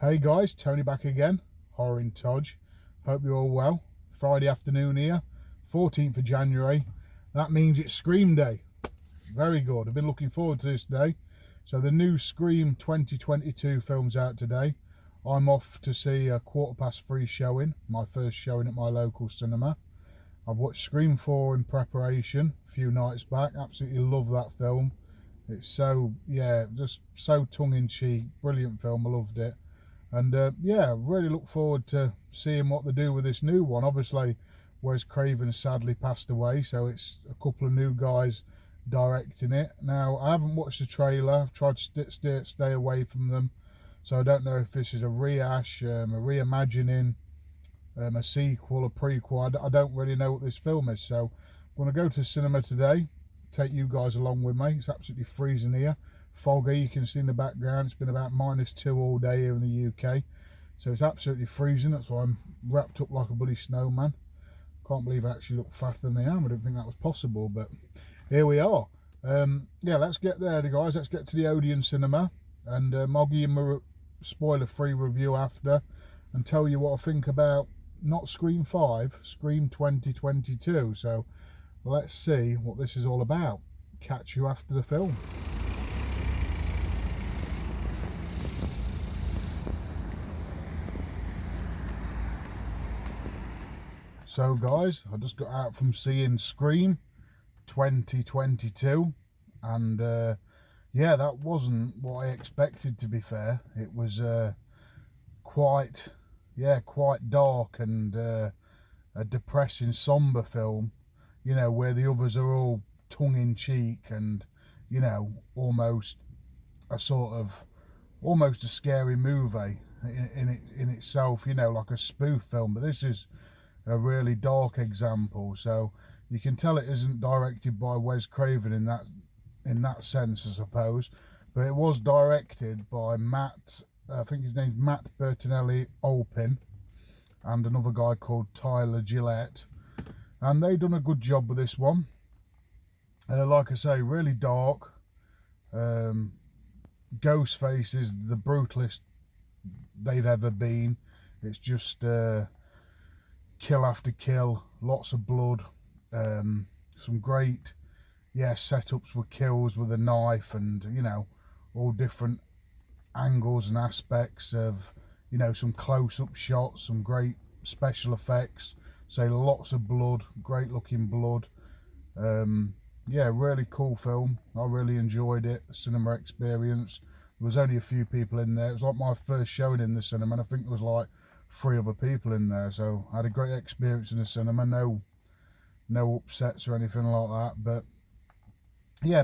Hey guys, Tony back again, Horror in Todge. Hope you're all well. Friday afternoon here, 14th of January. That means it's Scream Day. Very good. I've been looking forward to this day. So the new Scream 2022 film's out today. I'm off to see a 3:15 showing, my first showing at my local cinema. I've watched Scream 4 in preparation a few nights back. Absolutely love that film. It's so, just so tongue-in-cheek. Brilliant film, I loved it. And really look forward to seeing what they do with this new one. Obviously, Wes Craven sadly passed away, so it's a couple of new guys directing it. Now, I haven't watched the trailer. I've tried to stay away from them, so I don't know if this is a rehash, a reimagining, a sequel, a prequel. I don't really know what this film is, so I'm going to go to the cinema today, take you guys along with me. It's absolutely freezing here. Foggy, you can see in the background. It's been about -2 all day here in the UK, so it's absolutely freezing. That's why I'm wrapped up like a bloody snowman. Can't believe I actually look fatter than I am. I didn't think that was possible, but here we are. Let's get there, guys. Let's get to the Odeon Cinema, and I'll give you a spoiler-free review after and tell you what I think about not Scream 5, Scream 2022. So let's see what this is all about. Catch you after the film. So guys, I just got out from seeing Scream 2022, and that wasn't what I expected, to be fair. It was quite dark and a depressing, somber film, where the others are all tongue-in-cheek and, almost a scary movie in itself, like a spoof film. But this is a really dark example, so you can tell it isn't directed by Wes Craven in that sense, I suppose, but it was directed by Matt, I think his name's Matt Bertinelli-Olpin, and another guy called Tyler Gillette, and they done a good job with this one. Like I say, really dark. Ghostface is the brutalest they've ever been. It's just kill after kill, lots of blood, some great setups with kills with a knife, and all different angles and aspects of some close-up shots, some great special effects, lots of blood, great looking blood. Really cool film. I really enjoyed it. The cinema experience. There was only a few people in there. It was like my first showing in the cinema, and I think there was like 3 other people in there, so I had a great experience in the cinema. No upsets or anything like that. But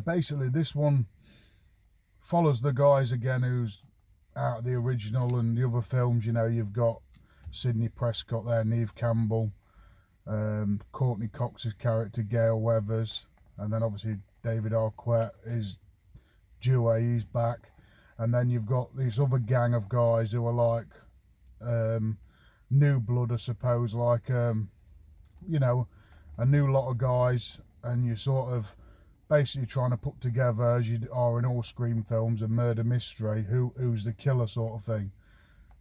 basically this one follows the guys again who's out of the original and the other films. You've got Sidney Prescott there, Neve Campbell, Courtney Cox's character Gale Weathers, and then obviously David Arquette is Dewey, he's back, and then you've got this other gang of guys who are like new blood, I suppose, like a new lot of guys, and you're sort of basically trying to put together, as you are in all Scream films, a murder mystery, who's the killer sort of thing.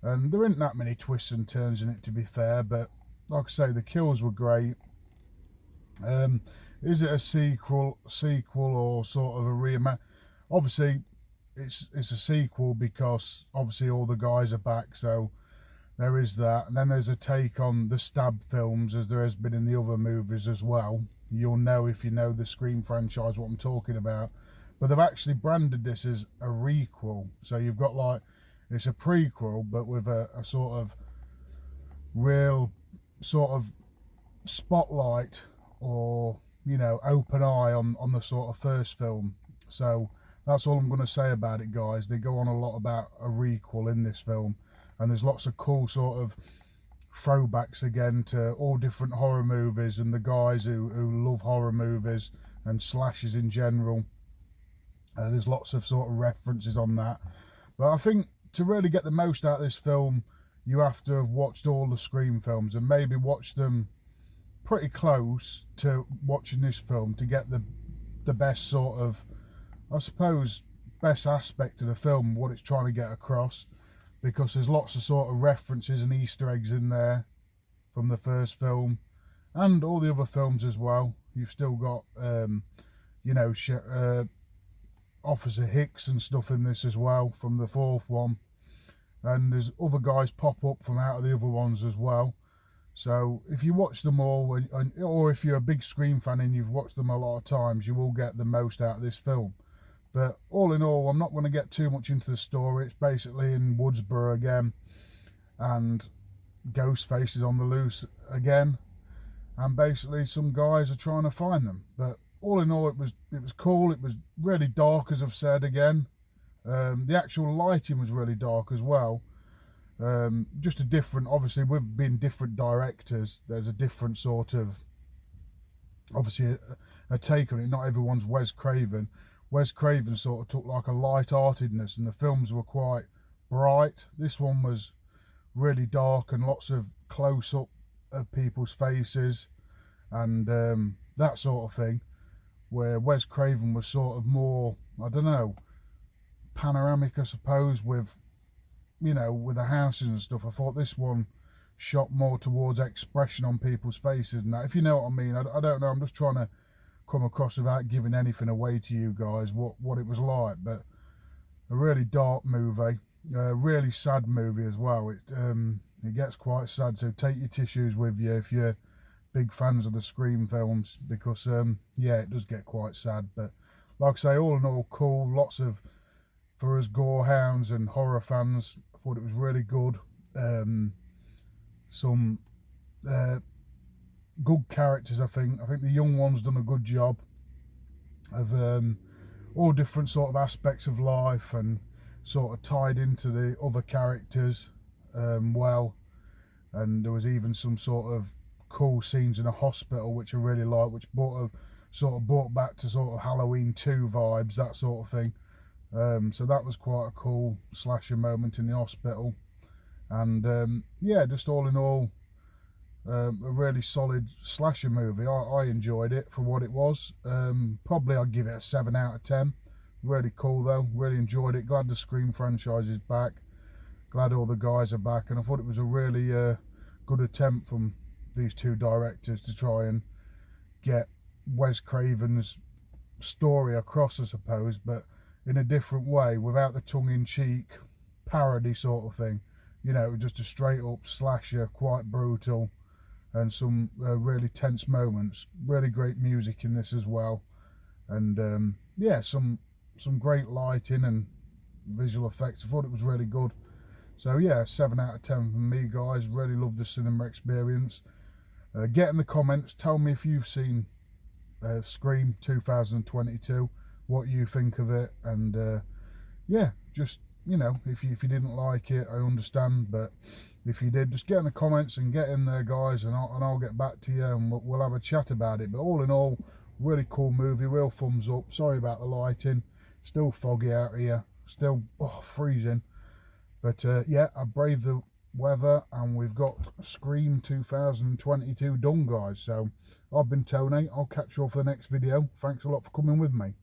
And there isn't that many twists and turns in it, to be fair, but like I say, the kills were great. Is it a sequel or sort of a reimagine? Obviously it's a sequel because obviously all the guys are back, so there is that. And then there's a take on the Stab films, as there has been in the other movies as well. You'll know, if you know the Scream franchise, what I'm talking about. But they've actually branded this as a requel, so you've got like, it's a prequel but with a sort of real sort of spotlight, or open eye on the sort of first film. So that's all I'm going to say about it, guys. They go on a lot about a requel in this film, and there's lots of cool sort of throwbacks again to all different horror movies and the guys who love horror movies and slashes in general. There's lots of sort of references on that. But I think to really get the most out of this film, you have to have watched all the Scream films, and maybe watch them pretty close to watching this film to get the best sort of, I suppose, best aspect of the film, what it's trying to get across. because there's lots of sort of references and Easter eggs in there from the first film and all the other films as well. You've still got you know, Officer Hicks and stuff in this as well from the fourth one, and there's other guys pop up from out of the other ones as well. So if you watch them all, or if you're a big Scream fan and you've watched them a lot of times, you will get the most out of this film. But all in all, I'm not going to get too much into the story. It's basically in Woodsboro again, and Ghostface is on the loose again, and basically some guys are trying to find them. But all in all, it was cool. It was really dark, as I've said again. The actual lighting was really dark as well. Just a different, obviously we've been different directors, there's a different sort of, obviously a take on it. Not everyone's Wes Craven. Wes Craven sort of took like a light-heartedness, and the films were quite bright. This one was really dark and lots of close-up of people's faces and that sort of thing, where Wes Craven was sort of more, I don't know, panoramic, I suppose, with, you know, with the houses and stuff. I thought this one shot more towards expression on people's faces and that, if you know what I mean. I don't know, I'm just trying to come across without giving anything away to you guys what it was like. But a really dark movie, a really sad movie as well. It gets quite sad, so take your tissues with you if you're big fans of the Scream films, because yeah, it does get quite sad. But like I say, all in all, cool. Lots of, for us gore hounds and horror fans, I thought it was really good. Some good characters, I think the young one's done a good job of all different sort of aspects of life and sort of tied into the other characters well. And there was even some sort of cool scenes in a hospital which I really liked, which brought back to sort of Halloween 2 vibes, that sort of thing. So that was quite a cool slasher moment in the hospital. And yeah, just all in all, a really solid slasher movie. I enjoyed it for what it was. Probably I'd give it a 7 out of 10. Really cool though, really enjoyed it. Glad the Scream franchise is back, glad all the guys are back, and I thought it was a really good attempt from these two directors to try and get Wes Craven's story across, I suppose, but in a different way, without the tongue-in-cheek parody sort of thing. You know, it was just a straight up slasher, quite brutal, and some really tense moments. Really great music in this as well, and yeah, some great lighting and visual effects. I thought it was really good. So yeah, 7 out of 10 from me, guys. Really loved the cinema experience. Get in the comments, tell me if you've seen Scream 2022, what you think of it, and yeah, just, you know, if you didn't like it, I understand, but if you did, just get in the comments and get in there, guys, and I'll get back to you and we'll have a chat about it. But all in all, really cool movie, real thumbs up. Sorry about the lighting, still foggy out here, still freezing, but yeah, I braved the weather and we've got Scream 2022 done, guys. So I've been Tony, I'll catch you all for the next video. Thanks a lot for coming with me.